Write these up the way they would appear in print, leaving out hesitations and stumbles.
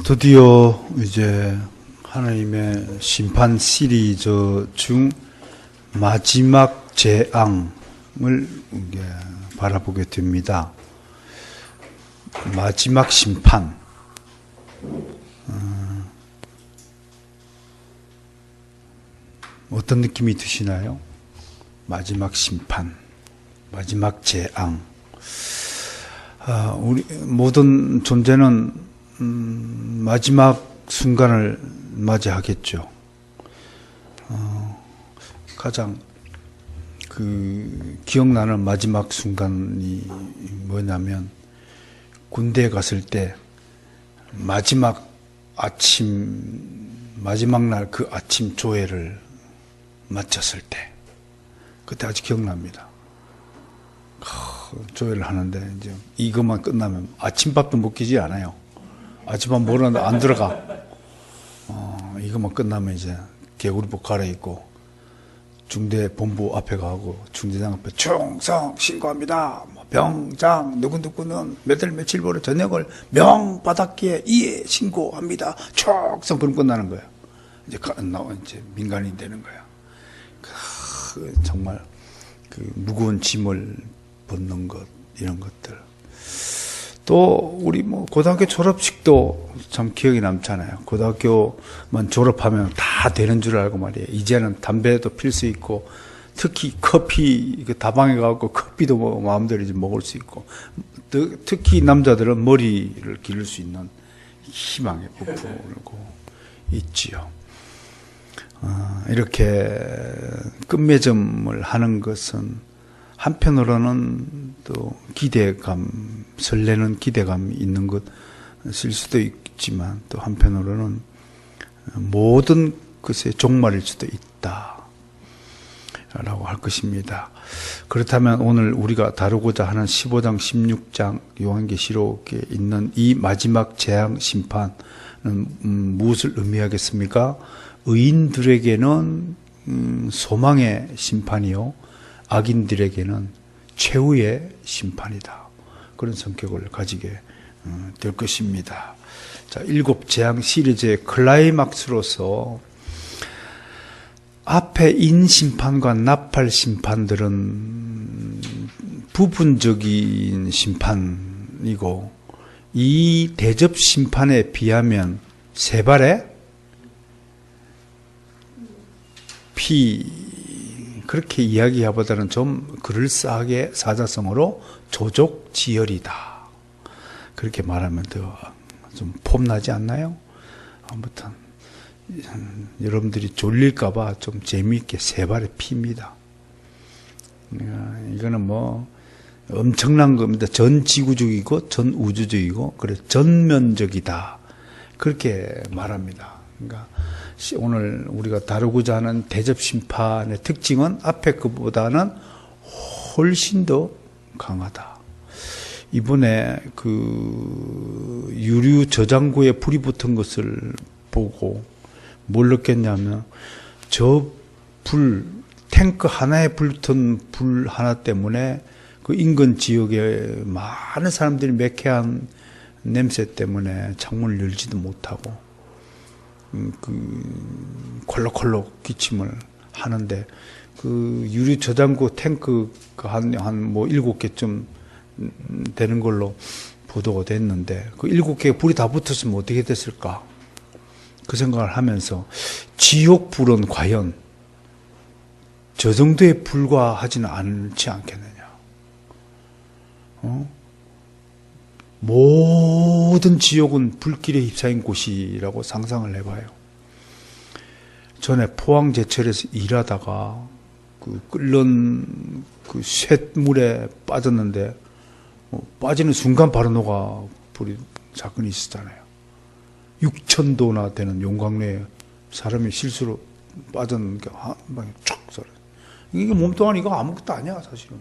드디어 이제 하나님의 심판 시리즈 중 마지막 재앙을 이제 바라보게 됩니다. 마지막 심판. 어떤 느낌이 드시나요? 마지막 심판, 마지막 재앙. 우리 모든 존재는 마지막 순간을 맞이하겠죠. 가장 기억나는 마지막 순간이 뭐냐면 군대에 갔을 때 마지막 날 그 아침 조회를 마쳤을 때, 그때 아직 기억납니다. 조회를 하는데 이제 이것만 끝나면 아침밥도 먹히지 않아요. 아침밥 먹으려는데 안 들어가. 이것만 끝나면 이제 개구리복 갈아입고 중대 본부 앞에 가고 중대장 앞에 충성 신고합니다. 병장 누구누구는 몇 월 며칠 보러 저녁을 명받았기에 이에 신고합니다. 충성. 그럼 끝나는 거예요. 이제 민간인이 되는 거예요. 정말 무거운 짐을 벗는 것, 이런 것들. 또 우리 고등학교 졸업식도 참 기억이 남잖아요. 고등학교만 졸업하면 다 되는 줄 알고 말이에요. 이제는 담배도 필 수 있고, 특히 커피 다방에 가고 커피도 마음대로 먹을 수 있고, 특히 남자들은 머리를 기를 수 있는 희망에 부풀고 있지요. 이렇게 끝맺음을 하는 것은 한편으로는 또 기대감, 설레는 기대감이 있는 것일 수도 있지만, 또 한편으로는 모든 것의 종말일 수도 있다 라고 할 것입니다. 그렇다면 오늘 우리가 다루고자 하는 15장, 16장 요한계시록에 있는 이 마지막 재앙 심판은 무엇을 의미하겠습니까? 의인들에게는 소망의 심판이요, 악인들에게는 최후의 심판이다. 그런 성격을 가지게 될 것입니다. 자, 7 재앙 시리즈의 클라이막스로서 앞에 인심판과 나팔 심판들은 부분적인 심판이고, 이 대접 심판에 비하면 세 발의 피, 그렇게 이야기하보다는 좀 그럴싸하게 사자성어로 조족지혈이다, 그렇게 말하면 더 좀 폼나지 않나요? 아무튼 여러분들이 졸릴까봐 좀 재미있게 세 발의 피입니다. 이거는 엄청난 겁니다. 전 지구적이고 전 우주적이고, 그래 전면적이다, 그렇게 말합니다. 그러니까 오늘 우리가 다루고자 하는 대접심판의 특징은 앞에 것보다는 훨씬 더 강하다. 이번에 유류 저장고에 불이 붙은 것을 보고 뭘 느꼈냐면, 탱크 하나에 붙은 불 하나 때문에 그 인근 지역에 많은 사람들이 매캐한 냄새 때문에 창문을 열지도 못하고 콜록콜록 기침을 하는데, 유류 저장고 탱크가 한 7개쯤 되는 걸로 보도가 됐는데, 7개에 불이 다 붙었으면 어떻게 됐을까? 그 생각을 하면서, 지옥불은 과연 저 정도에 불과하지는 않지 않겠느냐. 모든 지옥은 불길에 휩싸인 곳이라고 상상을 해봐요. 전에 포항제철에서 일하다가 끓는 쇳물에 빠졌는데, 빠지는 순간 바로 녹아 버린 사건이 있었잖아요. 6,000도나 되는 용광로에 사람이 실수로 빠졌는 게 한 방에 촥 썰어. 이게 몸뚱아리 이거 아무것도 아니야, 사실은.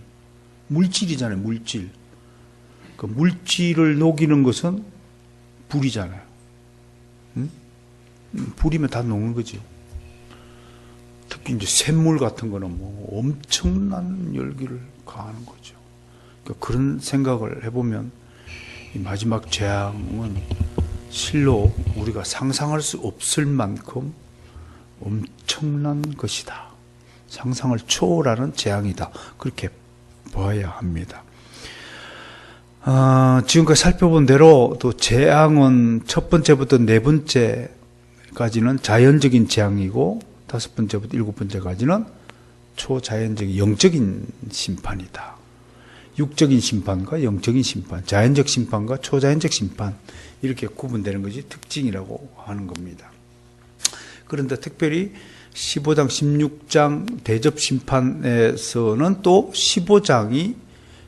물질이잖아요, 물질. 그 물질을 녹이는 것은 불이잖아요. 응? 불이면 다 녹는 거지. 특히 이제 샘물 같은 거는 엄청난 열기를 가하는 거죠. 그러니까 그런 생각을 해보면 이 마지막 재앙은 실로 우리가 상상할 수 없을 만큼 엄청난 것이다. 상상을 초월하는 재앙이다. 그렇게 봐야 합니다. 지금까지 살펴본 대로 또 재앙은 첫 번째부터 네 번째까지는 자연적인 재앙이고 다섯 번째부터 일곱 번째까지는 초자연적인 영적인 심판이다. 육적인 심판과 영적인 심판, 자연적 심판과 초자연적 심판, 이렇게 구분되는 것이 특징이라고 하는 겁니다. 그런데 특별히 15장, 16장 대접 심판에서는 또 15장이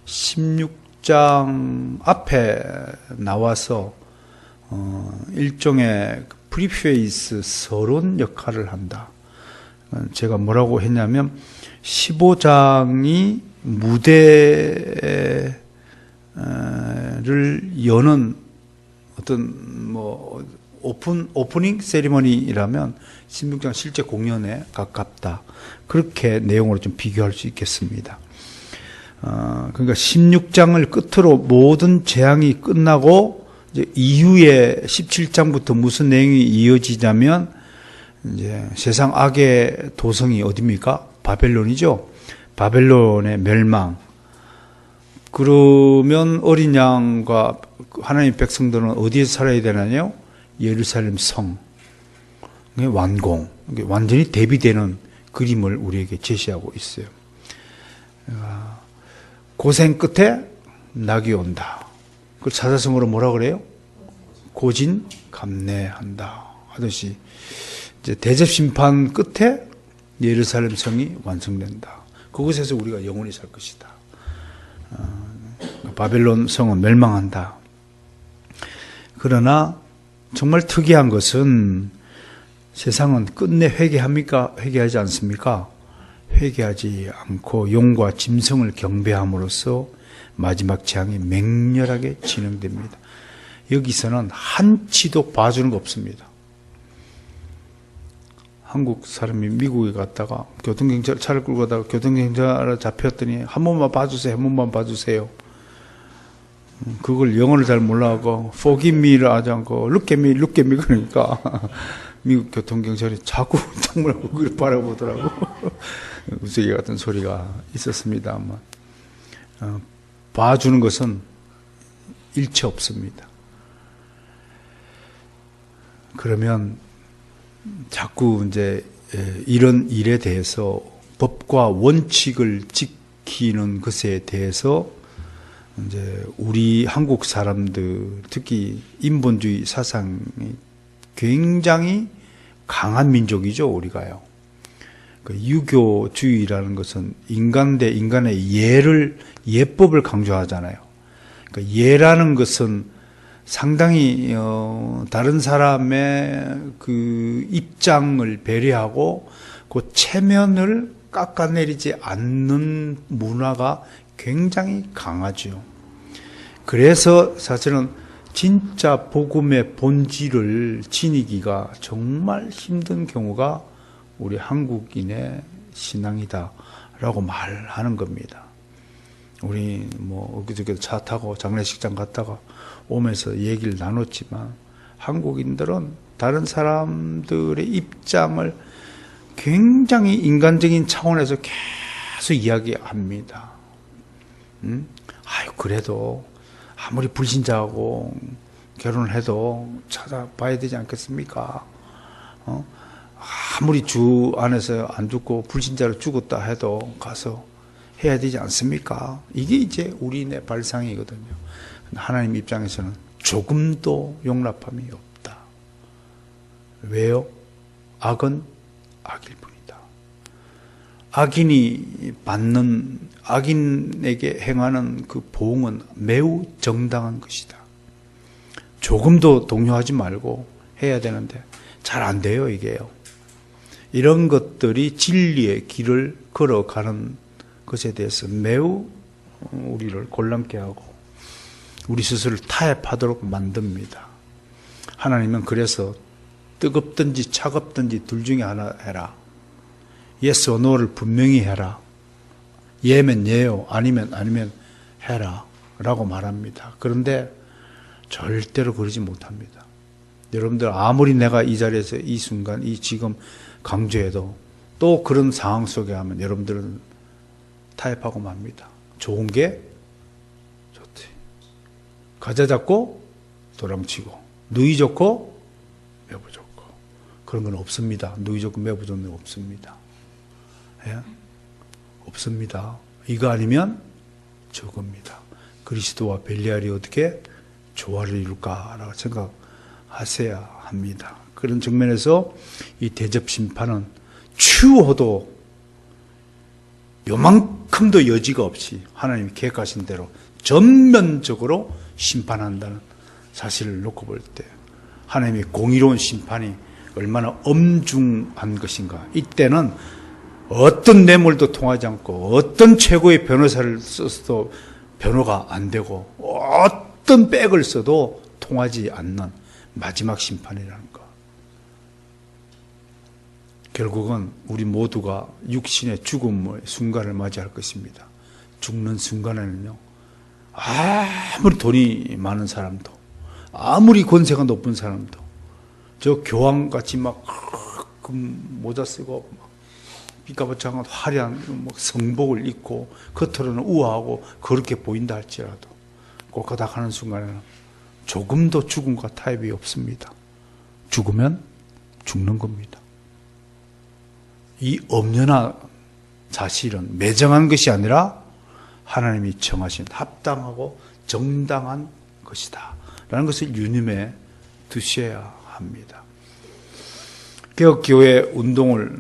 16장 앞에 나와서 일종의 프리페이스 서론 역할을 한다. 제가 뭐라고 했냐면 15장이 무대를 여는 어떤 오프닝 세리머니라면 16장 실제 공연에 가깝다. 그렇게 내용으로 좀 비교할 수 있겠습니다. 그러니까 16장을 끝으로 모든 재앙이 끝나고 이제 이후에 17장부터 무슨 내용이 이어지자면 이제 세상 악의 도성이 어디입니까? 바벨론이죠. 바벨론의 멸망. 그러면 어린 양과 하나님의 백성들은 어디에서 살아야 되나요? 예루살렘 성. 완공. 완전히 대비되는 그림을 우리에게 제시하고 있어요. 고생 끝에 낙이 온다. 그걸 사자성어로 뭐라 그래요? 고진 감내한다 하듯이 이제 대접 심판 끝에 예루살렘 성이 완성된다. 그곳에서 우리가 영원히 살 것이다. 바벨론 성은 멸망한다. 그러나 정말 특이한 것은 세상은 끝내 회개합니까? 회개하지 않습니까? 회개하지 않고 용과 짐승을 경배함으로써 마지막 재앙이 맹렬하게 진행됩니다. 여기서는 한치도 봐주는 거 없습니다. 한국 사람이 미국에 갔다가 교통경찰 차를 끌고 가다가 교통경찰에 잡혔더니 한 번만 봐주세요. 한 번만 봐주세요. 그걸 영어를 잘 몰라하고 forgive me를 하지 않고 look at me 그러니까 미국 교통경찰이 자꾸 정말 얼굴을 바라보더라고. 우스개 같은 소리가 있었습니다만 봐주는 것은 일체 없습니다. 그러면 자꾸 이제 이런 일에 대해서 법과 원칙을 지키는 것에 대해서 이제 우리 한국 사람들 특히 인본주의 사상이 굉장히 강한 민족이죠, 우리가요. 그 유교주의라는 것은 인간 대 인간의 예법을 강조하잖아요. 그러니까 예라는 것은 상당히 다른 사람의 그 입장을 배려하고 그 체면을 깎아내리지 않는 문화가 굉장히 강하죠. 그래서 사실은 진짜 복음의 본질을 지니기가 정말 힘든 경우가 우리 한국인의 신앙이다라고 말하는 겁니다. 우리 엊그저께 차 타고 장례식장 갔다가 오면서 얘기를 나눴지만 한국인들은 다른 사람들의 입장을 굉장히 인간적인 차원에서 계속 이야기합니다. 아유, 그래도 아무리 불신자하고 결혼을 해도 찾아봐야 되지 않겠습니까? 아무리 주 안에서 안 죽고 불신자로 죽었다 해도 가서 해야 되지 않습니까? 이게 이제 우리의 발상이거든요. 하나님 입장에서는 조금도 용납함이 없다. 왜요? 악은 악일 뿐이다. 악인에게 행하는 그 보응은 매우 정당한 것이다. 조금도 동요하지 말고 해야 되는데 잘 안 돼요, 이게요. 이런 것들이 진리의 길을 걸어가는 것에 대해서 매우 우리를 곤란케 하고 우리 스스로를 타협하도록 만듭니다. 하나님은 그래서 뜨겁든지 차갑든지 둘 중에 하나 해라. yes or no를 분명히 해라. 예면 예요, 아니면 해라 라고 말합니다. 그런데 절대로 그러지 못합니다. 여러분들 아무리 내가 이 자리에서 이 순간, 이 지금 강조해도 또 그런 상황 속에 하면 여러분들은 타협하고 맙니다. 좋은 게 좋지. 과자 잡고 도랑치고, 누이 좋고 매부 좋고. 그런 건 없습니다. 누이 좋고 매부 좋은 건 없습니다. 예? 없습니다. 이거 아니면 저겁니다. 그리스도와 벨리알이 어떻게 조화를 이룰까라고 생각하셔야 합니다. 그런 측면에서 이 대접 심판은 추호도 요만큼도 여지가 없이 하나님이 계획하신 대로 전면적으로 심판한다는 사실을 놓고 볼 때 하나님의 공의로운 심판이 얼마나 엄중한 것인가. 이때는 어떤 뇌물도 통하지 않고 어떤 최고의 변호사를 써도 변호가 안 되고 어떤 백을 써도 통하지 않는 마지막 심판이라는 것. 결국은 우리 모두가 육신의 죽음의 순간을 맞이할 것입니다. 죽는 순간에는요, 아무리 돈이 많은 사람도, 아무리 권세가 높은 사람도, 저 교황같이 막 모자 쓰고 막 삐까번쩍한 화려한 성복을 입고 겉으로는 우아하고 그렇게 보인다 할지라도 꼴까닥 하는 순간에는 조금도 죽음과 타협이 없습니다. 죽으면 죽는 겁니다. 이 엄연한 사실은 매정한 것이 아니라 하나님이 정하신 합당하고 정당한 것이다 라는 것을 유념해 두셔야 합니다. 개혁교회 운동을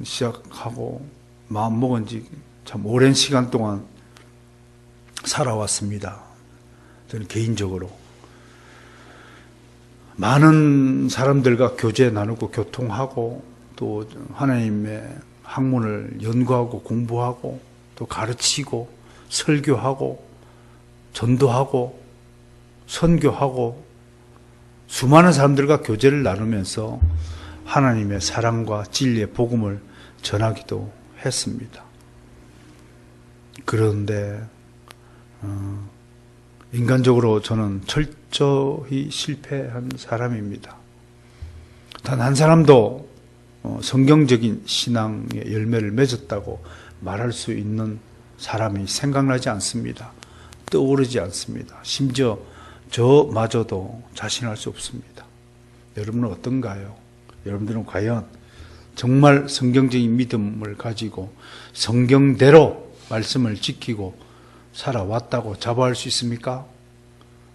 시작하고 마음먹은 지 참 오랜 시간 동안 살아왔습니다. 저는 개인적으로 많은 사람들과 교제 나누고 교통하고 또 하나님의 학문을 연구하고 공부하고 또 가르치고 설교하고 전도하고 선교하고 수많은 사람들과 교제를 나누면서 하나님의 사랑과 진리의 복음을 전하기도 했습니다. 그런데 인간적으로 저는 철저히 실패한 사람입니다. 단 한 사람도 성경적인 신앙의 열매를 맺었다고 말할 수 있는 사람이 생각나지 않습니다. 떠오르지 않습니다. 심지어 저마저도 자신할 수 없습니다. 여러분은 어떤가요? 여러분들은 과연 정말 성경적인 믿음을 가지고 성경대로 말씀을 지키고 살아왔다고 자부할 수 있습니까?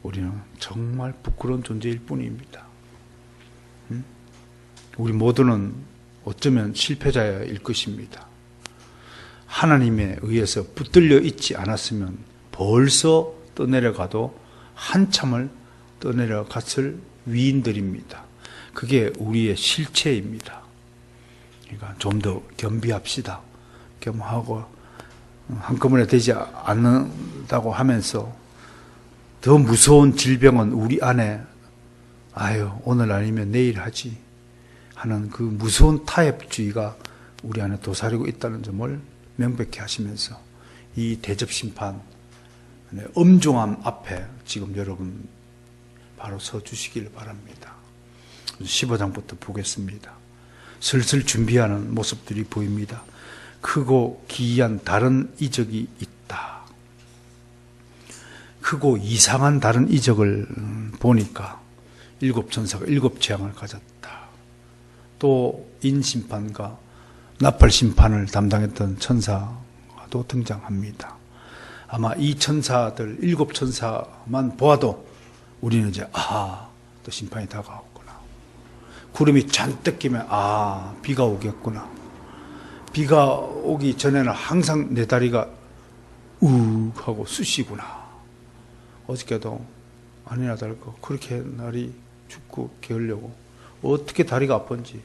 우리는 정말 부끄러운 존재일 뿐입니다. 우리 모두는 어쩌면 실패자일 것입니다. 하나님에 의해서 붙들려 있지 않았으면 벌써 떠내려가도 한참을 떠내려갔을 위인들입니다. 그게 우리의 실체입니다. 그러니까 좀 더 겸비합시다. 겸하고 한꺼번에 되지 않는다고 하면서 더 무서운 질병은 우리 안에 오늘 아니면 내일 하지 하는 그 무서운 타협주의가 우리 안에 도사리고 있다는 점을 명백히 하시면서 이 대접심판의 엄중함 앞에 지금 여러분 바로 서 주시길 바랍니다. 15장부터 보겠습니다. 슬슬 준비하는 모습들이 보입니다. 크고 기이한 다른 이적이 있다. 크고 이상한 다른 이적을 보니까 7천사가 7재앙을 가졌다. 또 인심판과 나팔심판을 담당했던 천사도 등장합니다. 아마 이 천사들 7천사만 보아도 우리는 이제 또 심판이 다가왔구나. 구름이 잔뜩 끼면 비가 오겠구나. 비가 오기 전에는 항상 내 다리가 욱 하고 쑤시구나. 어저께도 아니나 다를까 그렇게 날이 춥고 게으려고 어떻게 다리가 아픈지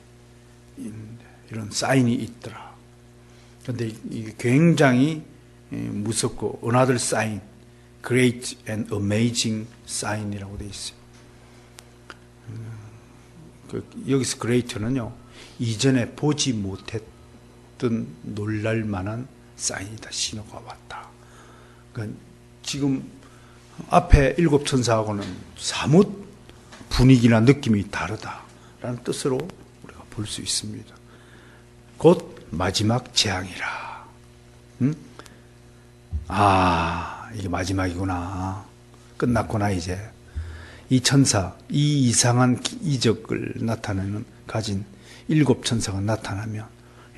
이런 사인이 있더라. 그런데 이게 굉장히 무섭고 another sign, great and amazing sign이라고 되어 있어요. 여기서 great는요, 이전에 보지 못했던 놀랄만한 사인이다. 신호가 왔다. 그러니까 지금 앞에 7천사하고는 사뭇 분위기나 느낌이 다르다라는 뜻으로 우리가 볼 수 있습니다. 곧 마지막 재앙이라. 이게 마지막이구나. 끝났구나 이제. 이 천사, 이 이상한 이적을 가진 7 천사가 나타나면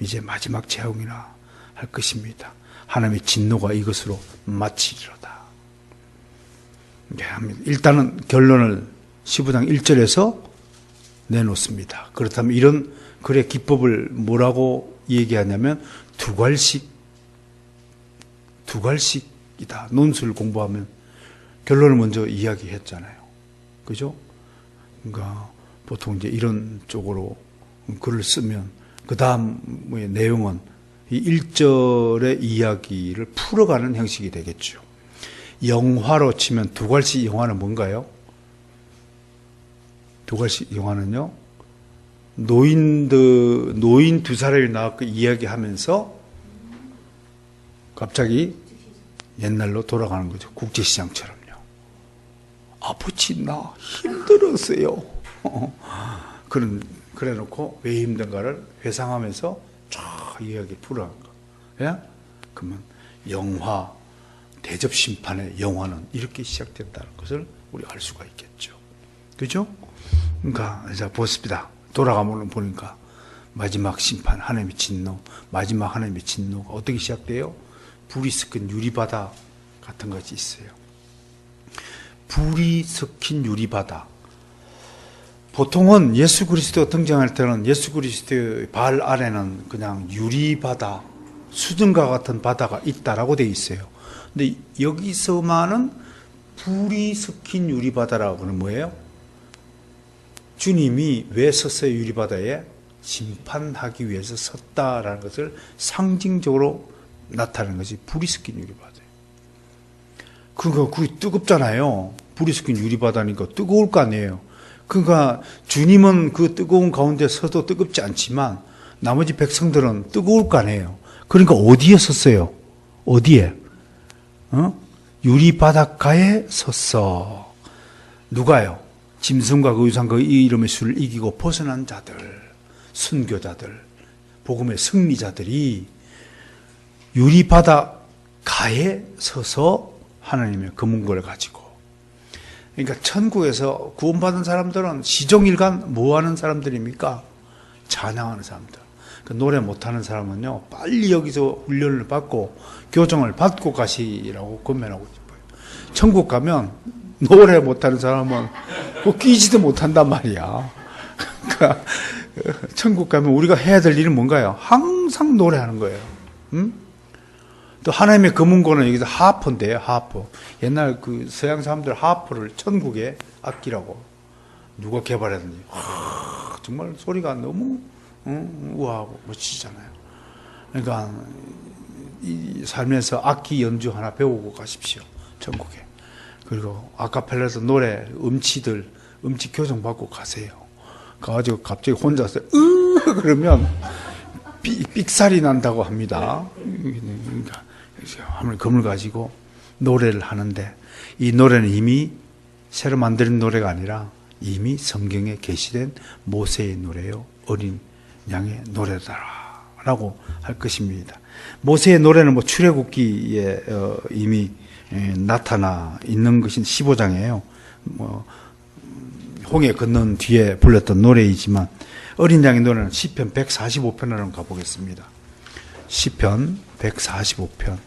이제 마지막 재앙이라 할 것입니다. 하나님의 진노가 이것으로 마치리로다. 일단은 결론을 15장 1절에서 내놓습니다. 그렇다면 이런 글의 기법을 뭐라고 얘기하냐면 두괄식이다. 논술을 공부하면 결론을 먼저 이야기했잖아요. 그죠? 그러니까 보통 이제 이런 쪽으로 글을 쓰면 그 다음의 내용은 이 1절의 이야기를 풀어가는 형식이 되겠죠. 영화로 치면 두괄식 영화는 뭔가요? 두괄식 영화는요, 노인 두 사람이 나와서 이야기하면서 갑자기 옛날로 돌아가는 거죠. 국제시장처럼요. 아버지 나 힘들었어요. 그래 놓고 왜 힘든가를 회상하면서 쫙 이야기 풀어간 거. 예? 그러면 영화, 대접심판의 영화는 이렇게 시작된다는 것을 우리 알 수가 있겠죠. 그죠? 그러니까, 자, 보십니다. 돌아가면 보니까 마지막 심판, 하나님의 진노, 마지막 하나님의 진노가 어떻게 시작돼요? 불이 섞인 유리바다 같은 것이 있어요. 불이 섞인 유리바다. 보통은 예수 그리스도가 등장할 때는 예수 그리스도의 발 아래는 그냥 유리바다, 수증과 같은 바다가 있다라고 되어 있어요. 근데 여기서만은 불이 섞인 유리바다라고 하는 뭐예요? 주님이 왜 섰어요? 유리바다에? 심판하기 위해서 섰다라는 것을 상징적으로 나타내는 것이 불이 섞인 유리바다예요. 그러니까 그게 뜨겁잖아요. 불이 섞인 유리바다니까 뜨거울 거 아니에요. 그러니까 주님은 그 뜨거운 가운데 서도 뜨겁지 않지만 나머지 백성들은 뜨거울 거 아니에요. 그러니까 어디에 섰어요? 어디에? 유리바닷가에 섰어. 누가요? 짐승과 그 유산과 이 이름의 수를 이기고 벗어난 자들, 순교자들, 복음의 승리자들이 유리바닷가에 서서 하나님의 검은고를 가지고, 그러니까 천국에서 구원받은 사람들은 시종일관 뭐하는 사람들입니까? 찬양하는 사람들. 그 노래 못하는 사람은요, 빨리 여기서 훈련을 받고 교정을 받고 가시라고 권면하고 싶어요. 천국 가면 노래 못하는 사람은 끼지도 못한단 말이야. 그러니까 천국 가면 우리가 해야 될 일은 뭔가요? 항상 노래하는 거예요. 또 하나님의 검은고는 여기서 하프인데요, 하프. 옛날 그 서양 사람들 하프를 천국의 악기라고 누가 개발했는지. 정말 소리가 너무 우아하고 멋지잖아요. 그러니까 이 삶에서 악기 연주 하나 배우고 가십시오, 천국에. 그리고 아카펠라에서 노래, 음치 교정 받고 가세요. 가가지고 갑자기 혼자서 그러면 삑살이 난다고 합니다. 그러니까 검을 가지고 노래를 하는데, 이 노래는 이미 새로 만드는 노래가 아니라 이미 성경에 게시된 모세의 노래요, 어린 양의 노래다라고 할 것입니다. 모세의 노래는 뭐 출애굽기에 이미 나타나 있는 것인 15장이에요. 뭐 홍해 건넌 뒤에 불렀던 노래이지만, 어린 양의 노래는 시편 145편으로 가보겠습니다. 시편 145편.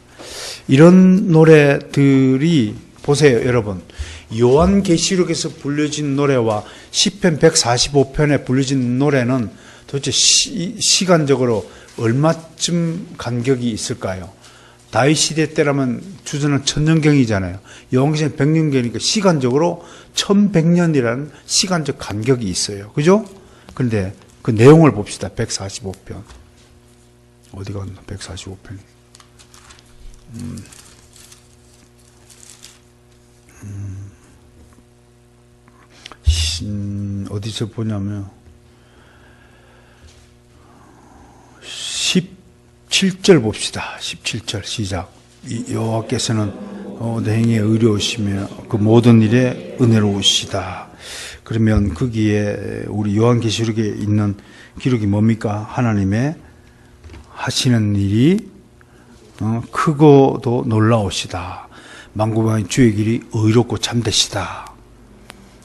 이런 노래들이 보세요, 여러분. 요한계시록에서 불려진 노래와 시편 145편에 불려진 노래는 도대체 시간적으로 얼마쯤 간격이 있을까요? 다윗 시대 때라면 주전은 천년경이잖아요. 요한계시록 100년경이니까 시간적으로 1100년이라는 시간적 간격이 있어요. 그죠? 그런데 그 내용을 봅시다. 145편. 어디 갔나? 145편. 어디서 보냐면 17절 봅시다. 17절 시작. 여호와께서는 내 행위에 의로우시며 그 모든 일에 은혜로우시다. 그러면 거기에 우리 요한계시록에 있는 기록이 뭡니까? 하나님의 하시는 일이 크고도 놀라우시다. 만군의 주의 길이 의롭고 참되시다.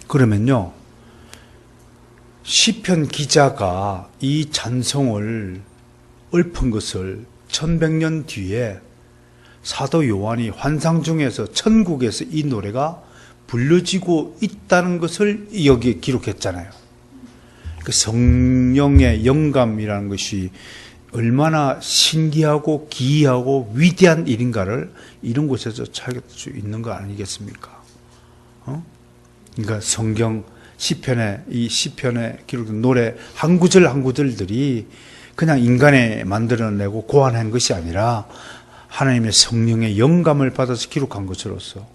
그러면요, 시편 기자가 이 찬송을 읊은 것을 1100년 뒤에 사도 요한이 환상 중에서 천국에서 이 노래가 불려지고 있다는 것을 여기에 기록했잖아요. 그 성령의 영감이라는 것이 얼마나 신기하고 기이하고 위대한 일인가를 이런 곳에서 찾을 수 있는 거 아니겠습니까? 그러니까 성경 시편에, 이 시편에 기록된 노래 한 구절 한 구절들이 그냥 인간이 만들어내고 고안한 것이 아니라 하나님의 성령의 영감을 받아서 기록한 것으로서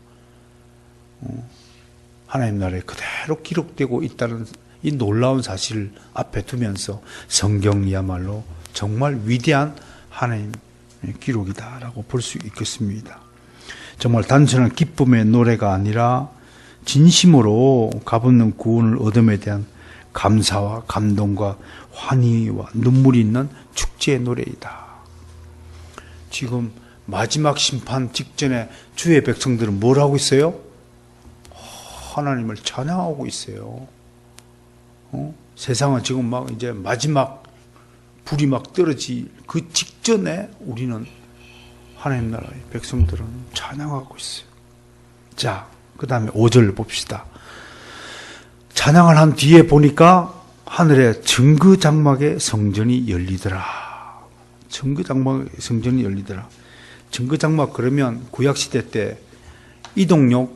하나님 나라에 그대로 기록되고 있다는 이 놀라운 사실을 앞에 두면서 성경이야말로 정말 위대한 하나님의 기록이다라고 볼 수 있겠습니다. 정말 단순한 기쁨의 노래가 아니라 진심으로 값없는 구원을 얻음에 대한 감사와 감동과 환희와 눈물이 있는 축제의 노래이다. 지금 마지막 심판 직전에 주의 백성들은 뭘 하고 있어요? 하나님을 찬양하고 있어요. 세상은 지금 막 이제 마지막 불이 막 떨어질 그 직전에 우리는 하나님 나라의 백성들은 찬양하고 있어요. 자, 그 다음에 5절 봅시다. 찬양을 한 뒤에 보니까 하늘에 증거장막의 성전이 열리더라. 증거장막의 성전이 열리더라. 증거장막 그러면 구약시대 때 이동용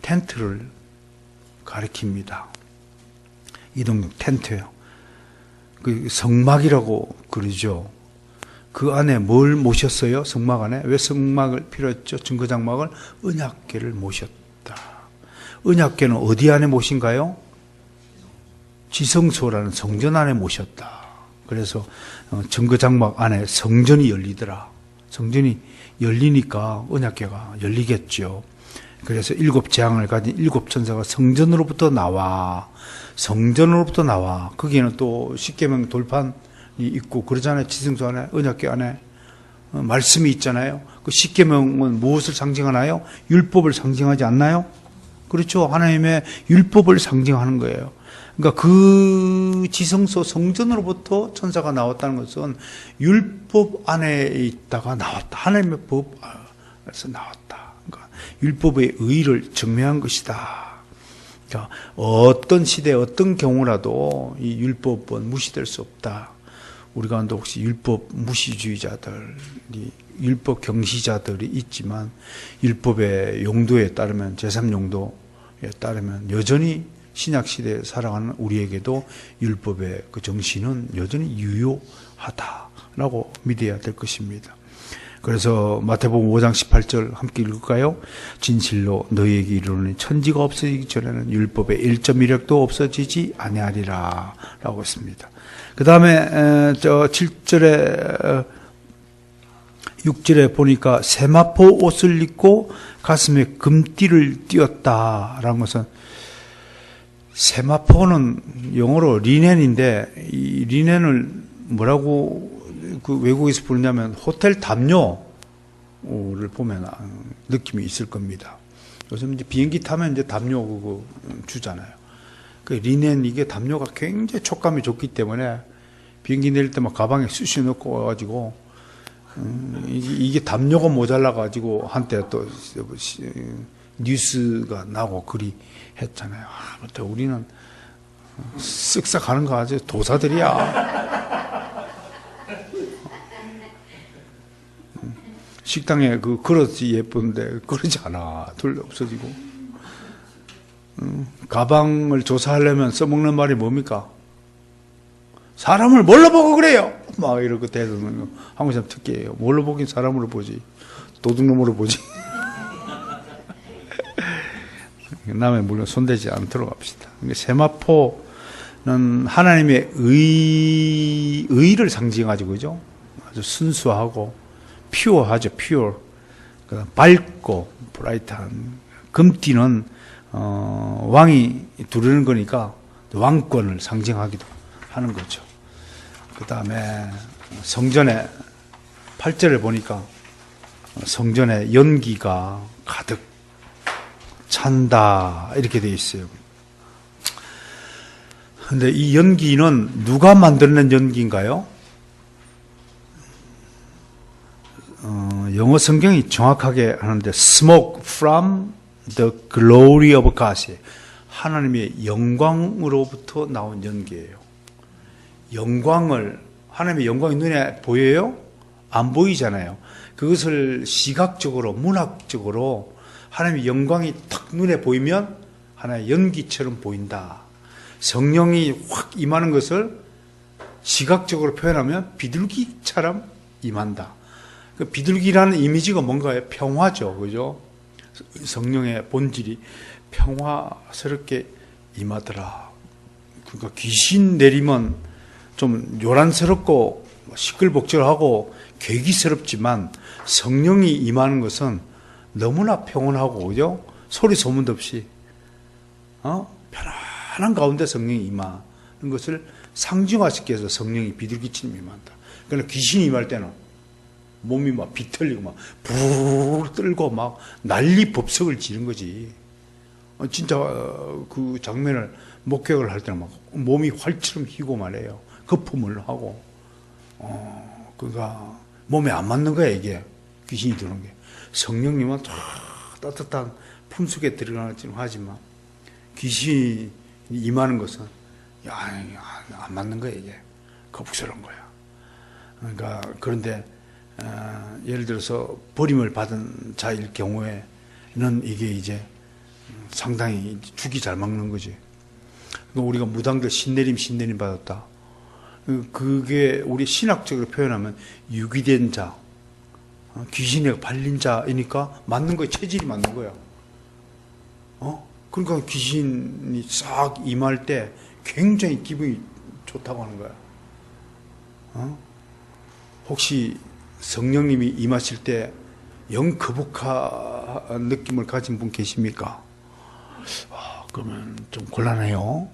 텐트를 가리킵니다. 이동용 텐트요. 그 성막이라고 그러죠. 그 안에 뭘 모셨어요? 성막 안에? 왜 성막을 필요했죠? 증거장막을? 언약궤를 모셨다. 언약궤는 어디 안에 모신가요? 지성소라는 성전 안에 모셨다. 그래서 증거장막 안에 성전이 열리더라. 성전이 열리니까 언약궤가 열리겠죠. 그래서 7재앙을 가진 7천사가 성전으로부터 나와. 성전으로부터 나와. 거기에는 또 십계명 돌판이 있고 그러잖아요. 지성소 안에, 언약궤 안에 말씀이 있잖아요. 그 십계명은 무엇을 상징하나요? 율법을 상징하지 않나요? 그렇죠. 하나님의 율법을 상징하는 거예요. 그러니까 그 지성소 성전으로부터 천사가 나왔다는 것은 율법 안에 있다가 나왔다. 하나님의 법에서 나왔다. 그러니까 율법의 의의를 증명한 것이다. 그러니까 어떤 시대, 어떤 경우라도 이 율법은 무시될 수 없다. 우리 가운데 혹시 율법 무시주의자들이, 율법 경시자들이 있지만 율법의 용도에 따르면, 제3용도에 따르면 여전히 신약시대에 살아가는 우리에게도 율법의 그 정신은 여전히 유효하다라고 믿어야 될 것입니다. 그래서 마태복음 5장 18절 함께 읽을까요? 진실로 너희에게 이르노니 천지가 없어지기 전에는 율법의 1.1획도 없어지지 아니하리라 라고 했습니다. 그 다음에 7절에 6절에 보니까 세마포 옷을 입고 가슴에 금띠를 띄었다라는 것은, 세마포는 영어로 리넨인데, 이 리넨을 뭐라고 그 외국에서 부르냐면 호텔 담요를 보면 느낌이 있을 겁니다. 요즘 이제 비행기 타면 이제 담요 그거 주잖아요. 그 리넨, 이게 담요가 굉장히 촉감이 좋기 때문에 비행기 내릴 때 막 가방에 쑤시 넣고 와가지고 이게 담요가 모자라가지고 한때 또 뉴스가 나고 그리 했잖아요. 아무튼 우리는 쓱싹 하는 거 아주 도사들이야. 식당에 그 그릇이 예쁜데 그러지 않아. 둘 없어지고. 가방을 조사하려면 써먹는 말이 뭡니까? 사람을 뭘로 보고 그래요? 막 이러고 대드는 거. 한국 사람 특기예요. 뭘로 보긴 사람으로 보지. 도둑놈으로 보지. 남의 물건 손대지 않도록 합시다. 세마포는 하나님의 의를 상징하죠. 그죠? 아주 순수하고 퓨어하죠. 퓨어. 밝고 브라이트한. 금띠는 왕이 두르는 거니까 왕권을 상징하기도 하는 거죠. 그 다음에 성전에 8절을 보니까 성전에 연기가 가득 찬다 이렇게 되어 있어요. 근데 이 연기는 누가 만들어낸 연기인가요? 영어 성경이 정확하게 하는데 smoke from the glory of God, 하나님의 영광으로부터 나온 연기예요. 영광을, 하나님의 영광이 눈에 보여요? 안 보이잖아요. 그것을 시각적으로, 문학적으로 하나님의 영광이 탁 눈에 보이면 하나의 연기처럼 보인다. 성령이 확 임하는 것을 시각적으로 표현하면 비둘기처럼 임한다. 그 비둘기라는 이미지가 뭔가요? 평화죠. 그죠? 성령의 본질이 평화스럽게 임하더라. 그러니까 귀신 내리면 좀 요란스럽고 시끌벅적하고 괴기스럽지만 성령이 임하는 것은 너무나 평온하고, 그죠? 소리 소문도 없이, 편안한 가운데 성령이 임하는 것을 상징화시키 위해서 성령이 비둘기처럼 임한다. 그러니까 귀신이 임할 때는 몸이 막 비틀리고 막 부르르 떨고 막 난리 법석을 지른 거지. 진짜 그 장면을 목격을 할 때는 막 몸이 활처럼 휘고 말해요. 거품을 하고. 그러니까 몸에 안 맞는 거야, 이게. 귀신이 드는 게. 성령님은 따뜻한 품속에 들어가긴 하지만 귀신이 임하는 것은 안 맞는 거야, 이게. 거북스러운 거야. 그러니까 그런데 예를 들어서 버림을 받은 자일 경우에는 이게 이제 상당히 죽이 잘 막는 거지. 우리가 무당들 신내림 받았다. 그게 우리 신학적으로 표현하면 유기된 자, 귀신에 발린 자이니까 맞는 거야. 체질이 맞는 거야. 그러니까 귀신이 싹 임할 때 굉장히 기분이 좋다고 하는 거야. 혹시 성령님이 임하실 때 영 거북한 느낌을 가진 분 계십니까? 그러면 좀 곤란해요.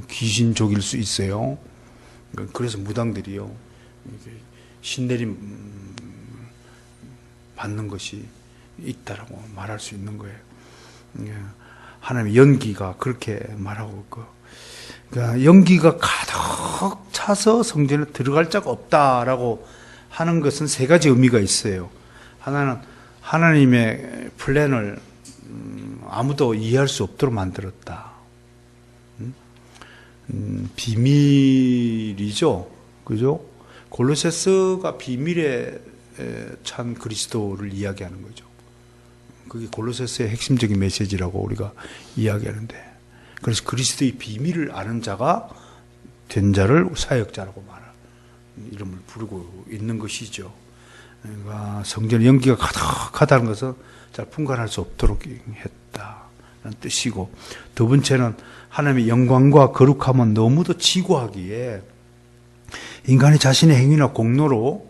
귀신족일 수 있어요. 그래서 무당들이요, 신내림 받는 것이 있다라고 말할 수 있는 거예요. 하나님의 연기가 그렇게 말하고 있고, 그러니까 연기가 가득 차서 성전에 들어갈 자가 없다라고 하는 것은 세 가지 의미가 있어요. 하나는 하나님의 플랜을 아무도 이해할 수 없도록 만들었다. 비밀이죠. 그죠? 골로새서가 비밀에 찬 그리스도를 이야기하는 거죠. 그게 골로새서의 핵심적인 메시지라고 우리가 이야기하는데, 그래서 그리스도의 비밀을 아는 자가 된 자를 사역자라고 말하는 이름을 부르고 있는 것이죠. 그러니까 성전의 연기가 가득하다는 것은 잘 분간할 수 없도록 했다는 뜻이고, 두 번째는 하나님의 영광과 거룩함은 너무도 지고하기에 인간이 자신의 행위나 공로로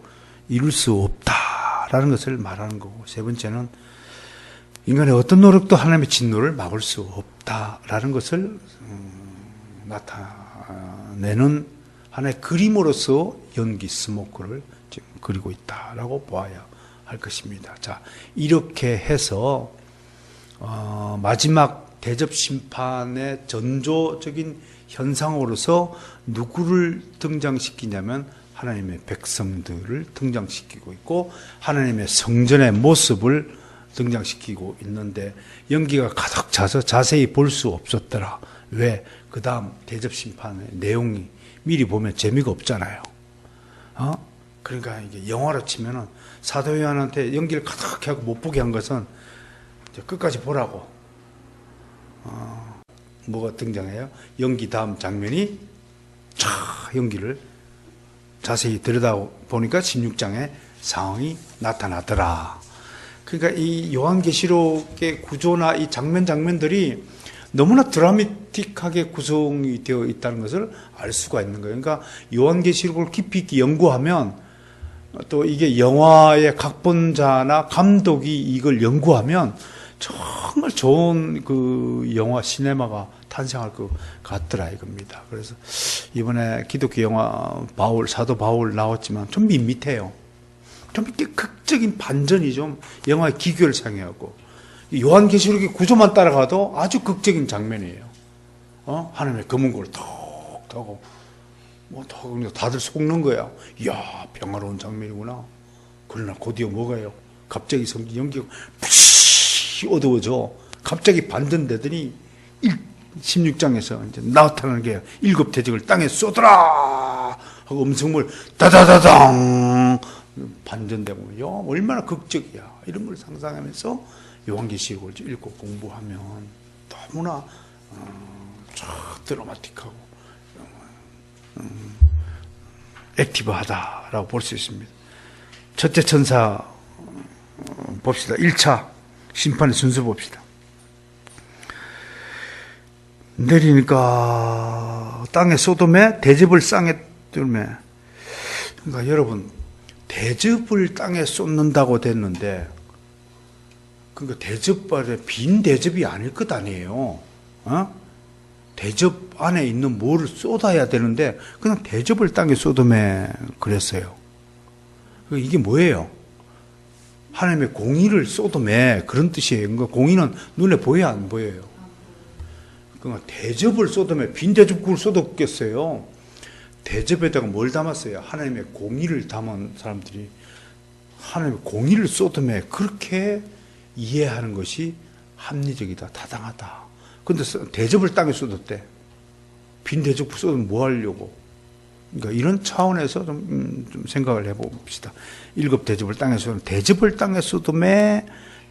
이룰 수 없다라는 것을 말하는 거고, 세 번째는 인간의 어떤 노력도 하나님의 진노를 막을 수 없다라는 것을 나타내는 하나의 그림으로서 연기 스모크를 지금 그리고 있다라고 보아야 할 것입니다. 자, 이렇게 해서 마지막 대접 심판의 전조적인 현상으로서 누구를 등장시키냐면 하나님의 백성들을 등장시키고 있고, 하나님의 성전의 모습을 등장시키고 있는데, 연기가 가득 차서 자세히 볼 수 없었더라. 왜? 그 다음 대접 심판의 내용이 미리 보면 재미가 없잖아요. 그러니까 이게 영화로 치면은 사도 요한한테 연기를 가득 하고 못 보게 한 것은 끝까지 보라고. 뭐가 등장해요? 연기 다음 장면이 연기를 자세히 들여다보니까 16장에 상황이 나타나더라. 그러니까 이 요한계시록의 구조나 이 장면들이 너무나 드라마틱하게 구성이 되어 있다는 것을 알 수가 있는 거예요. 그러니까 요한계시록을 깊이 있게 연구하면, 또 이게 영화의 각본자나 감독이 이걸 연구하면 정말 정말 좋은 그 영화 시네마가 탄생할 것 같더라 이겁니다. 그래서 이번에 기독교 영화 사도 바울 나왔지만 좀 밋밋해요. 좀 이렇게 극적인 반전이 좀 영화의 기교를 상회하고, 요한계시록의 구조만 따라가도 아주 극적인 장면이에요. 하나님의 검은 꼴을 톡 타고 다들 속는 거야. 이야, 평화로운 장면이구나. 그러나 곧이어 뭐가요? 갑자기 성경 연기가 푸시 어두워져. 갑자기 반전되더니 16장에서 이제 나타나는 게 일곱 대적을 땅에 쏟아라 하고 음성물 다다다당 반전되고, 야, 얼마나 극적이야. 이런 걸 상상하면서 요한계시록을 읽고 공부하면 너무나 드라마틱하고 액티브하다라고 볼 수 있습니다. 첫째 천사 봅시다. 1차 심판의 순서 봅시다. 내리니까 땅에 소돔에 대접을 쌍에 뚫매. 그러니까 여러분, 대접을 땅에 쏟는다고 됐는데, 그러니까 대접발에 빈 대접이 아닐 것 아니에요. 대접 안에 있는 뭐를 쏟아야 되는데 그냥 대접을 땅에 쏟음에 그랬어요. 이게 뭐예요? 하나님의 공의를 쏟음에 그런 뜻이에요. 그러니까 공의는 눈에 보여야 안 보여요? 그러니까 대접을 쏟음에 빈 대접국을 쏟았겠어요. 대접에다가 뭘 담았어요? 하나님의 공의를 담은 사람들이 하나님의 공의를 쏟음에 그렇게 이해하는 것이 합리적이다, 타당하다. 근데 대접을 땅에 쏟았대. 빈 대접 쏟으면 뭐 하려고? 그러니까 이런 차원에서 좀 생각을 해봅시다. 일곱 대접을 땅에 쏟으면, 대접을 땅에 쏟음에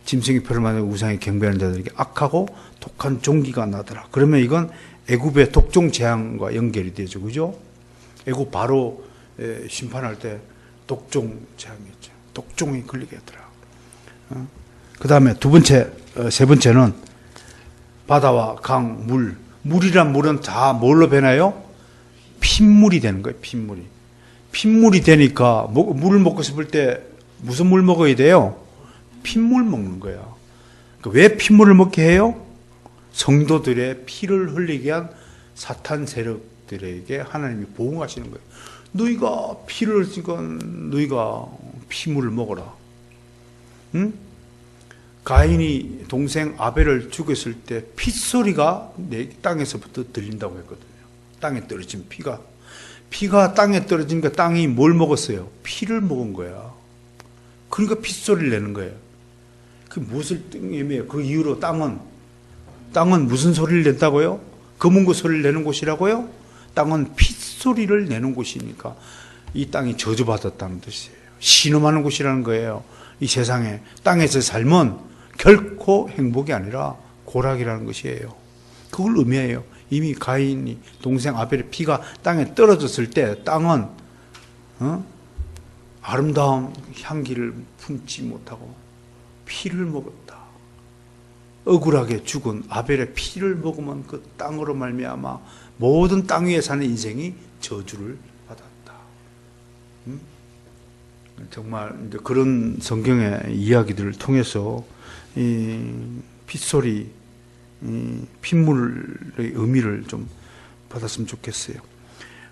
짐승이 표를 만들고 우상에 경배하는 자들에게 악하고 독한 종기가 나더라. 그러면 이건 애굽의 독종 재앙과 연결이 되죠, 그죠? 애굽 바로 심판할 때 독종 재앙이었죠. 독종이 걸리게 하더라. 그 다음에 세 번째는 바다와 강, 물이란 물은 다 뭘로 변해요? 핏물이 되는 거예요, 핏물이. 핏물이 되니까 물을 먹고 싶을 때 무슨 물 먹어야 돼요? 핏물 먹는 거야. 왜 핏물을 먹게 해요? 성도들의 피를 흘리게 한 사탄 세력들에게 하나님이 보응하시는 거예요. 너희가 피를 흘리니까 너희가 피물을 먹어라. 응? 가인이 동생 아벨을 죽였을 때 핏소리가 내 땅에서부터 들린다고 했거든요. 땅에 떨어진 피가 땅에 떨어지니까 땅이 뭘 먹었어요? 피를 먹은 거야. 그러니까 핏소리를 내는 거예요. 그 무엇을 의미해요? 그 이후로 땅은 무슨 소리를 낸다고요? 검은 거 소리를 내는 곳이라고요? 땅은 핏소리를 내는 곳이니까 이 땅이 저주받았다는 뜻이에요. 신음하는 곳이라는 거예요. 이 세상에 땅에서 삶은 결코 행복이 아니라 고락이라는 것이에요. 그걸 의미해요. 이미 가인이 동생 아벨의 피가 땅에 떨어졌을 때 땅은 아름다운 향기를 품지 못하고 피를 먹었다. 억울하게 죽은 아벨의 피를 먹으면 그 땅으로 말미암아 모든 땅 위에 사는 인생이 저주를 받았다. 정말 이제 그런 성경의 이야기들을 통해서 이 핏소리, 핏물의 의미를 좀 받았으면 좋겠어요.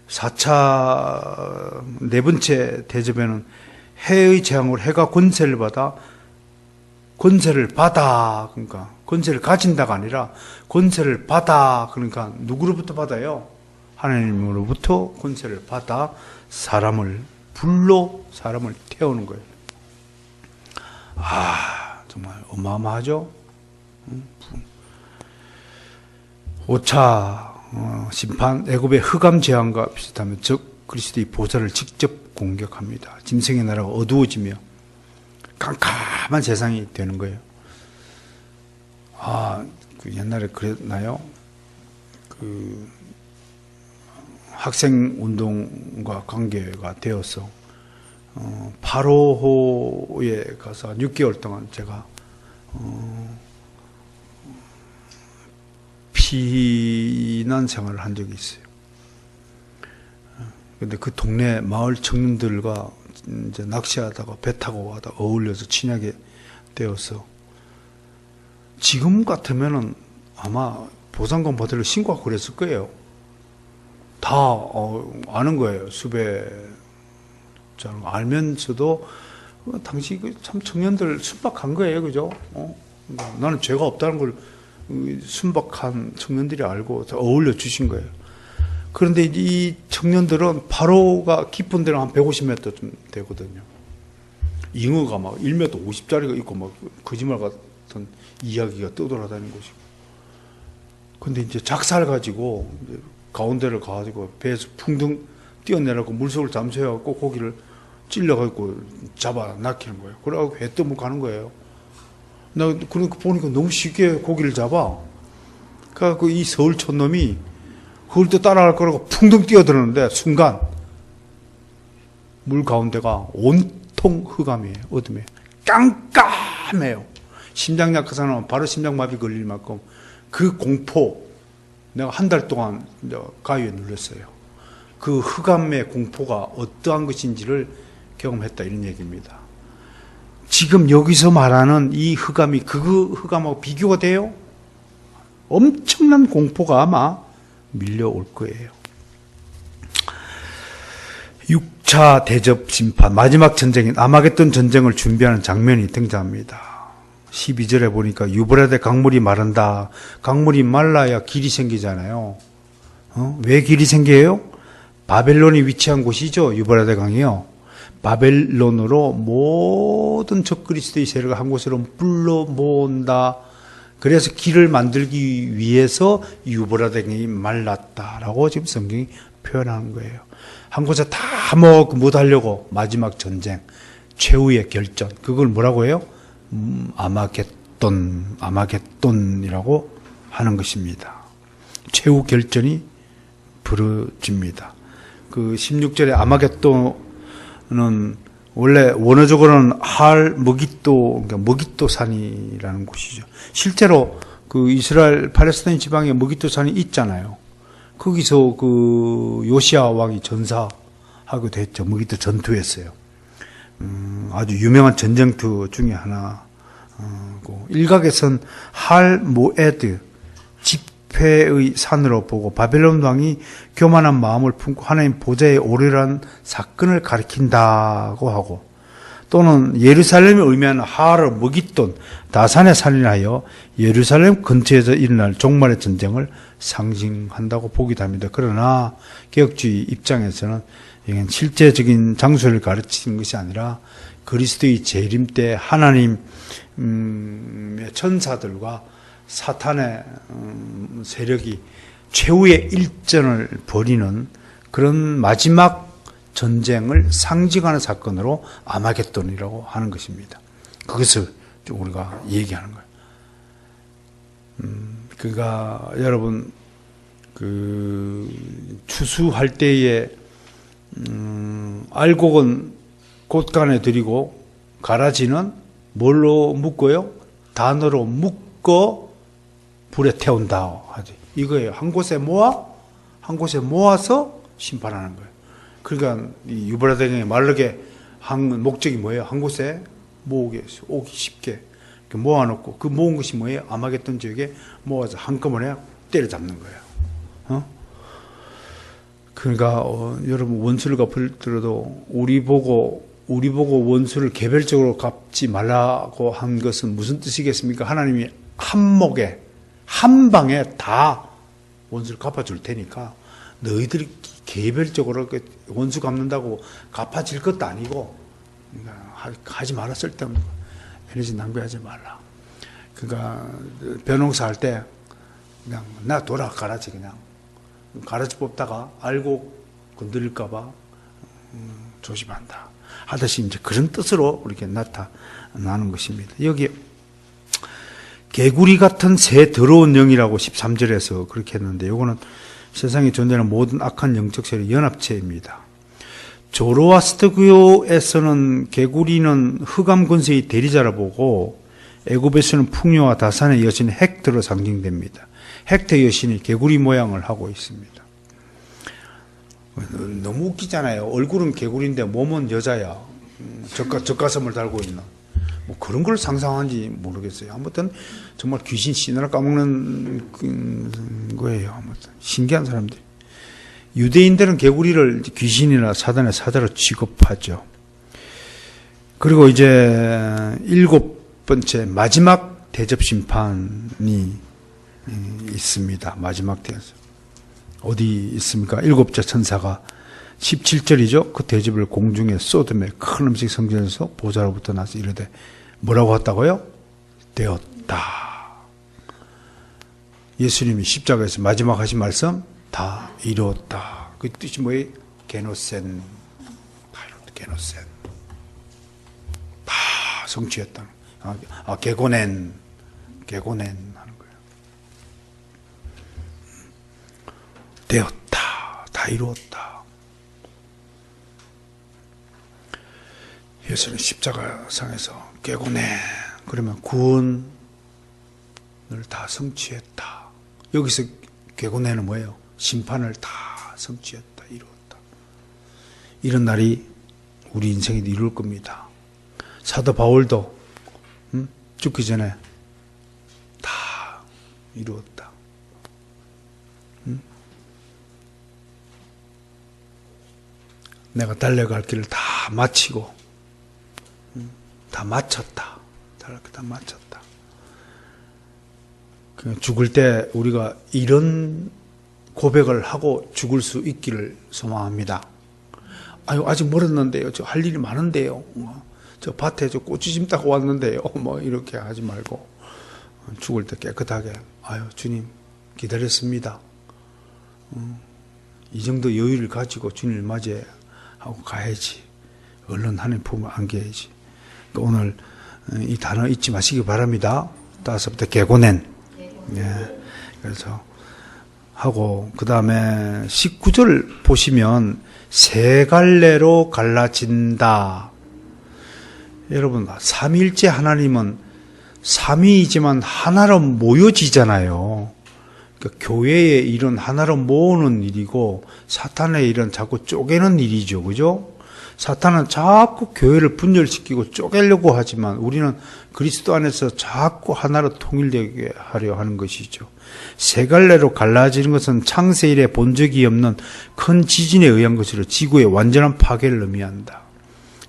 4차 네 번째 대접에는 해의 재앙으로 해가 권세를 받아, 그러니까 권세를 가진다가 아니라 권세를 받아, 그러니까 누구로부터 받아요? 하나님으로부터 권세를 받아 불로 사람을 태우는 거예요. 정말 어마어마하죠? 5차 심판, 애굽의 흑암 재앙과 비슷하며 즉 그리스도의 보좌를 직접 공격합니다. 짐승의 나라가 어두워지며 깜깜한 세상이 되는 거예요. 그 옛날에 그랬나요? 그 학생 운동과 관계가 되어서 파로호에 가서 6개월 동안 제가 피난 생활을 한 적이 있어요. 근데 그 동네 마을 청년들과 이제 낚시하다가 배 타고 가다 어울려서 친하게 되어서 지금 같으면은 아마 보상금 받으려 신고하고 그랬을 거예요. 다 아는 거예요. 수배 알면서도 당시 참 청년들 순박한 거예요, 그죠? 나는 죄가 없다는 걸 순박한 청년들이 알고 어울려 주신 거예요. 그런데 이 청년들은 바로가 깊은 데는 한 150m쯤 되거든요. 잉어가 막 1m 50짜리가 있고 막 거짓말 같은 이야기가 떠돌아다니는 곳이고. 근데 이제 작살 가지고 이제 가운데를 가가지고 배에서 풍덩 뛰어내려고 물속을 잠수해갖고 고기를 찔러가지고 잡아 낚이는 거예요. 그래갖고 회 떠먹고 가는 거예요. 나 그러니까 보니까 너무 쉽게 고기를 잡아. 그래갖고 이 서울 촌놈이 그걸 또 따라갈 거라고 풍덩 뛰어드는데 순간 물 가운데가 온통 흑암이에요. 어둠이에요. 깜깜해요. 심장 약한 사람은 바로 심장마비 걸릴 만큼 그 공포, 내가 한 달 동안 가위에 눌렸어요. 그 흑암의 공포가 어떠한 것인지를 경험했다, 이런 얘기입니다. 지금 여기서 말하는 이 흑암이 그 흑암하고 비교가 돼요? 엄청난 공포가 아마 밀려올 거예요. 6차 대접 심판, 마지막 전쟁인 아마겟돈 전쟁을 준비하는 장면이 등장합니다. 12절에 보니까 유브라데 강물이 마른다. 강물이 말라야 길이 생기잖아요. 왜 길이 생겨요? 바벨론이 위치한 곳이죠. 유브라데 강이요. 바벨론으로 모든 적그리스도의 세력을 한 곳으로 불러 모은다. 그래서 길을 만들기 위해서 유브라데 강이 말랐다라고 지금 성경이 표현하는 거예요. 한 곳에 다 못 하려고 마지막 전쟁, 최후의 결전, 그걸 뭐라고 해요? 아마겟돈이라고 하는 것입니다. 최후 결전이 벌어집니다. 그 16절에 아마겟돈은 원래 원어적으로는 머깃도, 그러니까 머깃도 산이라는 곳이죠. 실제로 그 이스라엘 팔레스타인 지방에 머깃도 산이 있잖아요. 거기서 그 요시야 왕이 전사하게 됐죠. 머깃도 전투했어요. 아주 유명한 전쟁터 중에 하나고, 일각에선 할 모에드 집회의 산으로 보고 바벨론 왕이 교만한 마음을 품고 하나님 보좌에 오르라는 사건을 가리킨다고 하고, 또는 예루살렘을 의미하는 하르 머깃돈 다산의 산이라 하여 예루살렘 근처에서 일어날 종말의 전쟁을 상징한다고 보기도 합니다. 그러나 개혁주의 입장에서는 이건 실제적인 장소를 가르치는 것이 아니라 그리스도의 재림 때 하나님의 천사들과 사탄의 세력이 최후의 일전을 벌이는 그런 마지막 전쟁을 상징하는 사건으로 아마겟돈이라고 하는 것입니다. 그것을 우리가 얘기하는 거예요. 그가 여러분 그 추수할 때에 알곡은 곳간에 들이고 가라지는 뭘로 묶어요? 단으로 묶어 불에 태운다 하지. 이거예요. 한 곳에 모아서 심판하는 거예요. 그러니까 이 유브라데강이 마르게 한 목적이 뭐예요? 한 곳에 오기 쉽게 모아놓고, 그 모은 것이 뭐예요? 아마겟돈 지역에 모아서 한꺼번에 때려잡는 거예요. 그러니까 여러분 원수를 갚을더라도 우리 보고 원수를 개별적으로 갚지 말라고 한 것은 무슨 뜻이겠습니까? 하나님이 한 방에 다 원수를 갚아줄 테니까 너희들이 개별적으로 원수 갚는다고 갚아질 것도 아니고, 그러니까 하지 마라. 쓸데없는 거. 에너지 낭비하지 말라. 그러니까 벼농사 할 때 그냥 나 돌아 가라지, 그냥 가라지 뽑다가 알고 건드릴까봐 조심한다 하듯이 이제 그런 뜻으로 이렇게 나타나는 것입니다. 여기 개구리 같은 새 더러운 영이라고 13절에서 그렇게 했는데, 이거는 세상에 존재하는 모든 악한 영적 세력 연합체입니다. 조로아스터교에서는 개구리는 흑암 권세의 대리자라 보고, 애굽에서는 풍요와 다산의 여신 헥터로 상징됩니다. 헥터 여신이 개구리 모양을 하고 있습니다. 너무 웃기잖아요. 얼굴은 개구리인데 몸은 여자야. 젖가슴을 달고 있는. 뭐 그런 걸 상상하는지 모르겠어요. 아무튼 정말 귀신 씨느라 까먹는 거예요. 아무튼 신기한 사람들. 유대인들은 개구리를 귀신이나 사단의 사자로 취급하죠. 그리고 이제 7번째 마지막 대접 심판이 있습니다. 마지막 대접. 어디 있습니까? 7째 천사가 17절이죠. 그 대접을 공중에 소돔의 큰 음식 성전에서 보좌로부터 나서 이르되 뭐라고 했다고요? 되었다. 예수님이 십자가에서 마지막 하신 말씀 다 이루었다. 그 뜻이 뭐예요? 게노센. 게노센. 다 성취했다. 게고넨 하는 거예요. 되었다. 다 이루었다. 예수는 십자가상에서 게고넨 그러면 구원을 다 성취했다. 여기서 게고넨은 뭐예요? 심판을 다 성취했다. 이루었다. 이런 날이 우리 인생에 이룰 겁니다. 사도 바울도 죽기 전에 다 이루었다. 내가 달려갈 길을 다 마치고 다 마쳤다. 다 마쳤다. 죽을 때 우리가 이런 고백을 하고 죽을 수 있기를 소망합니다. 아유, 아직 멀었는데요. 저 할 일이 많은데요. 저 밭에 저 고추 심다가 왔는데요. 뭐 이렇게 하지 말고 죽을 때 깨끗하게 아유, 주님 기다렸습니다. 이 정도 여유를 가지고 주님을 맞이하고 가야지. 얼른 하나님 품을 안겨야지. 그러니까 오늘 이 단어 잊지 마시기 바랍니다. 5번째 게고넨. 예. 그래서 하고 그 다음에 19절 보시면 세 갈래로 갈라진다. 여러분 삼위일체 하나님은 삼위이지만 하나로 모여지잖아요. 그러니까 교회의 일은 하나로 모으는 일이고 사탄의 일은 자꾸 쪼개는 일이죠. 그죠? 사탄은 자꾸 교회를 분열시키고 쪼개려고 하지만 우리는 그리스도 안에서 자꾸 하나로 통일되게 하려 하는 것이죠. 세 갈래로 갈라지는 것은 창세 이래 본 적이 없는 큰 지진에 의한 것으로 지구의 완전한 파괴를 의미한다.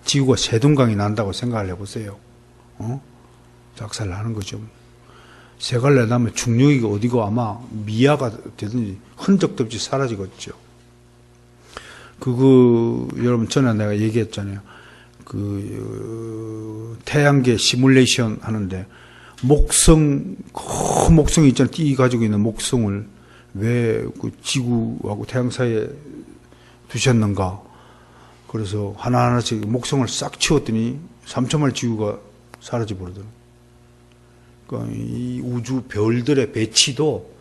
지구가 세동강이 난다고 생각을 해보세요. 작살 나는 거죠. 세 갈래 나면 중력이 어디고 아마 미아가 되든지 흔적도 없이 사라지겠죠. 여러분 전에 내가 얘기했잖아요. 태양계 시뮬레이션 하는데 큰 목성이 있잖아요. 띠 가지고 있는 목성을 왜 그 지구하고 태양 사이에 두셨는가. 그래서 하나하나씩 목성을 싹 치웠더니 3천만 지구가 사라져버리더라고요. 그러니까 이 우주 별들의 배치도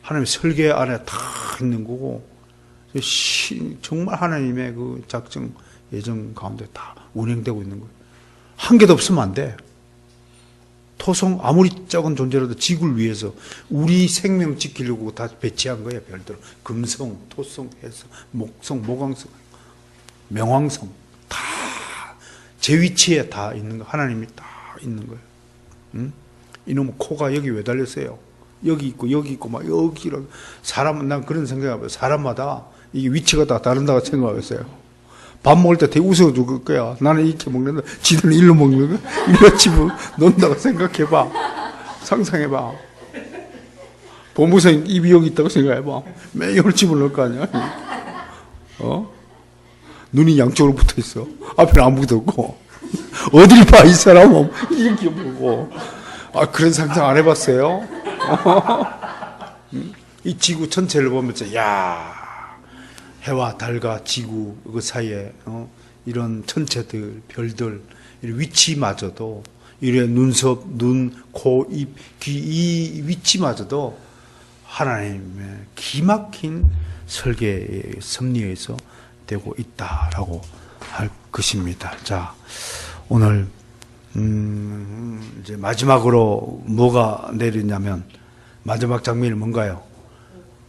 하나님의 설계 안에 다 있는 거고, 정말 하나님의 그 작정, 예정 가운데 다 운행되고 있는 거예요. 한 개도 없으면 안 돼. 토성, 아무리 작은 존재라도 지구를 위해서 우리 생명 지키려고 다 배치한 거예요, 별들. 금성, 토성, 해성, 목성, 모광성, 명왕성. 다 제 위치에 다 있는 거, 하나님이 다 있는 거예요. 응? 이놈의 코가 여기 왜 달렸어요? 여기 있고, 막 여기로. 사람은 난 그런 생각해봐요. 사람마다 이게 위치가 다 다른다고 생각하겠어요. 밥 먹을 때 되게 웃어 죽을 거야. 나는 이렇게 먹는다. 지들은 일로 먹는 거야. 일로 집어 놓는다고 생각해봐. 상상해봐. 보무생 입이 여기 있다고 생각해봐. 매일 이걸 집어 넣을 거 아니야. 눈이 양쪽으로 붙어 있어. 앞에는 아무것도 없고. 어딜 봐, 이 사람은. 이렇게 보고. 그런 상상 안 해봤어요? 이 지구 전체를 보면서, 해와 달과 지구 그 사이에 이런 천체들, 별들, 이런 위치마저도, 이런 눈썹, 눈, 코, 입, 귀, 이 위치마저도 하나님의 기막힌 설계의 섭리에서 되고 있다라고 할 것입니다. 자, 오늘 이제 마지막으로 뭐가 내리냐면 마지막 장면이 뭔가요?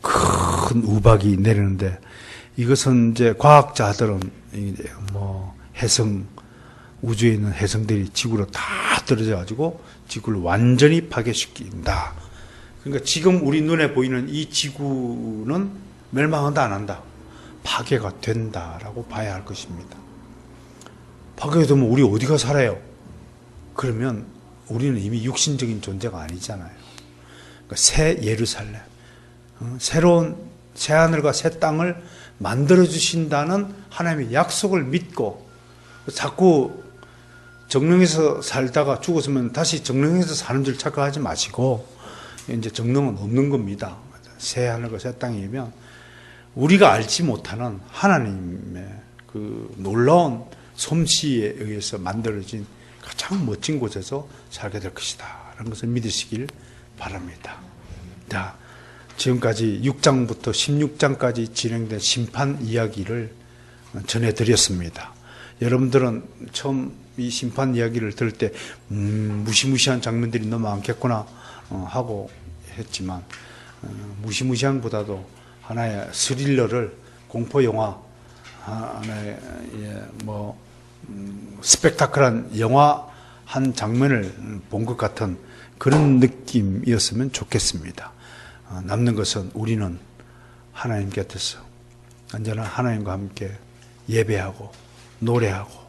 큰 우박이 내리는데 이것은 이제 과학자들은 뭐 해성 우주에 있는 해성들이 지구로 다 떨어져 가지고 지구를 완전히 파괴시킨다. 그러니까 지금 우리 눈에 보이는 이 지구는 멸망한다 안 한다? 파괴가 된다라고 봐야 할 것입니다. 파괴되면 우리 어디가 살아요? 그러면 우리는 이미 육신적인 존재가 아니잖아요. 그러니까 새 예루살렘, 새로운 새 하늘과 새 땅을 만들어 주신다는 하나님의 약속을 믿고 자꾸 정릉에서 살다가 죽었으면 다시 정릉에서 사는 줄 착각하지 마시고 이제 정릉은 없는 겁니다. 새 하늘과 새 땅이면 우리가 알지 못하는 하나님의 그 놀라운 솜씨에 의해서 만들어진 가장 멋진 곳에서 살게 될 것이다 라는 것을 믿으시길 바랍니다. 자, 지금까지 6장부터 16장까지 진행된 심판 이야기를 전해드렸습니다. 여러분들은 처음 이 심판 이야기를 들을 때 무시무시한 장면들이 너무 많겠구나 하고 했지만 무시무시한 보다도 하나의 스릴러를 공포영화 하나의 스펙타클한 영화 한 장면을 본 것 같은 그런 느낌이었으면 좋겠습니다. 남는 것은 우리는 하나님 곁에서 언제나 하나님과 함께 예배하고 노래하고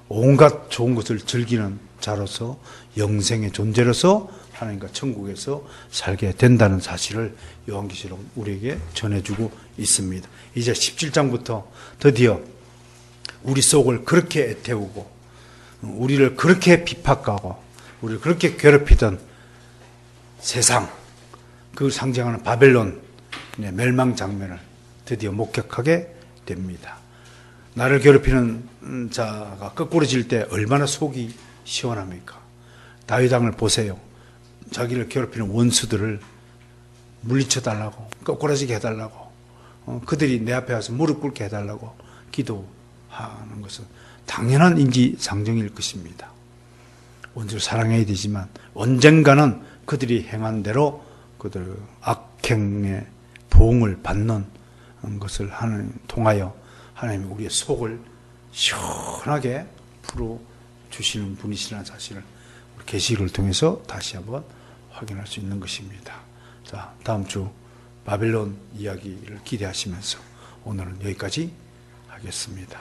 온갖 좋은 것을 즐기는 자로서 영생의 존재로서 하나님과 천국에서 살게 된다는 사실을 요한계시록 우리에게 전해주고 있습니다. 이제 17장부터 드디어 우리 속을 그렇게 애태우고 우리를 그렇게 핍박하고 우리를 그렇게 괴롭히던 세상, 그걸 상징하는 바벨론 멸망 장면을 드디어 목격하게 됩니다. 나를 괴롭히는 자가 거꾸로질 때 얼마나 속이 시원합니까? 다윗 왕을 보세요. 자기를 괴롭히는 원수들을 물리쳐달라고, 거꾸라지게 해달라고, 그들이 내 앞에 와서 무릎 꿇게 해달라고 기도하는 것은 당연한 인지상정일 것입니다. 원수를 사랑해야 되지만 언젠가는 그들이 행한 대로 그들 악행의 보응을 받는 것을 통하여 하나님이 우리의 속을 시원하게 풀어주시는 분이시라는 사실을 계시를 통해서 다시 한번 확인할 수 있는 것입니다. 자, 다음 주 바벨론 이야기를 기대하시면서 오늘은 여기까지 하겠습니다.